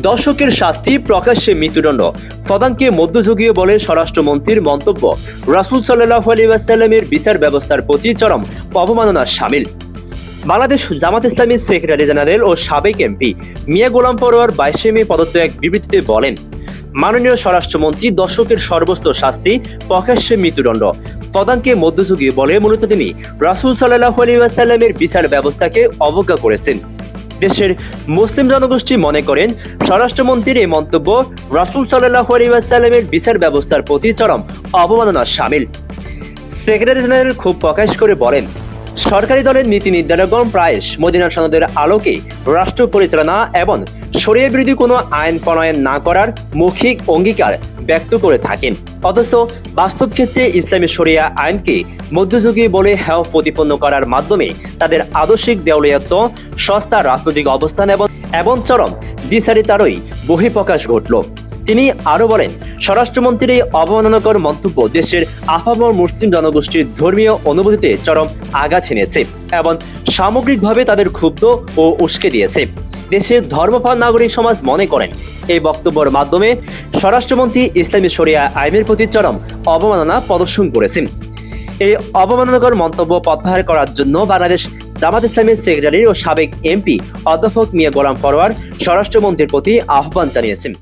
দর্শকের শাস্তি, প্রকাশ্যে মৃত্যুদণ্ড, ফদানকে মধ্যযুগীয় বলে স্বরাষ্ট্রমন্ত্রীর মন্তব্য, রাসূল সাল্লাল্লাহু আলাইহি ওয়াসাল্লামের বিচার ব্যবস্থার প্রতি চরম অবমাননা শামিল। বাংলাদেশ জামাত ইসলামীর সেক্রেটারি জেনারেল ও সাবেক এমপি মিয়া গোলাম পরোয়ার 22 মে প্রদত্ত এক বিবৃতিতে বলেন, মাননীয় স্বরাষ্ট্রমন্ত্রী দর্শকের সর্বোচ্চ শাস্তি, প্রকাশ্যে মৃত্যুদণ্ড, ফদানকে মধ্যযুগীয় বলে মূলত তিনি রাসূল সাল্লাল্লাহু আলাইহি ওয়াসাল্লামের বিচার ব্যবস্থাকে অবজ্ঞা করেছেন। দেশের মুসলিম জনগোষ্ঠী মনে করেন স্বরাষ্ট্রমন্ত্রীর এই মন্তব্য রাসূল সাল্লাল্লাহু আলাইহি ওয়াসাল্লামের বিচার ব্যবস্থার প্রতি চরম অবমাননা শামিল। সেক্রেটারি জেনারেল ক্ষোভ প্রকাশ করে বলেন, সরকারি দলের নীতি নির্ধারকগণ প্রায়শ মদিনা সনদের আলোকে রাষ্ট্র পরিচালনা এবং শরিয়া বিরোধী কোনো আইন প্রণয়ন না করার মৌখিক অঙ্গীকার ব্যক্ত করে থাকেন, অথচ বাস্তব ক্ষেত্রে ইসলামী শরিয়া আইনকে মধ্যযুগী বলে হেয় প্রতিপন্ন করার মাধ্যমে তাদের আদর্শিক দেউলিয়াত্ব, সস্তা রাজনৈতিক অবস্থান এবং চরম দ্বিচারিতারই বহিঃপ্রকাশ ঘটল। তিনি আরো বলেন, স্বরাষ্ট্রমন্ত্রীর এই অবমাননাকর মন্তব্য দেশের আপামর মুসলিম জনগোষ্ঠীর ধর্মীয় অনুভূতিতে চরম আঘাত এনেছে এবং সামগ্রিকভাবে তাদের ক্ষুব্ধ ও উস্কে দিয়েছে। দেশের ধর্মপ্রাণ নাগরিক সমাজ মনে করেন এই বক্তব্যের মাধ্যমে স্বরাষ্ট্রমন্ত্রী ইসলামী শরিয়া আইনের প্রতি চরম অবমাননা প্রদর্শন করেছেন। এই অবমাননাকর মন্তব্য প্রত্যাহার করার জন্য বাংলাদেশ জামাত ইসলামীর সেক্রেটারি ও সাবেক এমপি অধ্যাপক মিয়া গোলাম পরোয়ার স্বরাষ্ট্রমন্ত্রীর প্রতি আহ্বান জানিয়েছেন।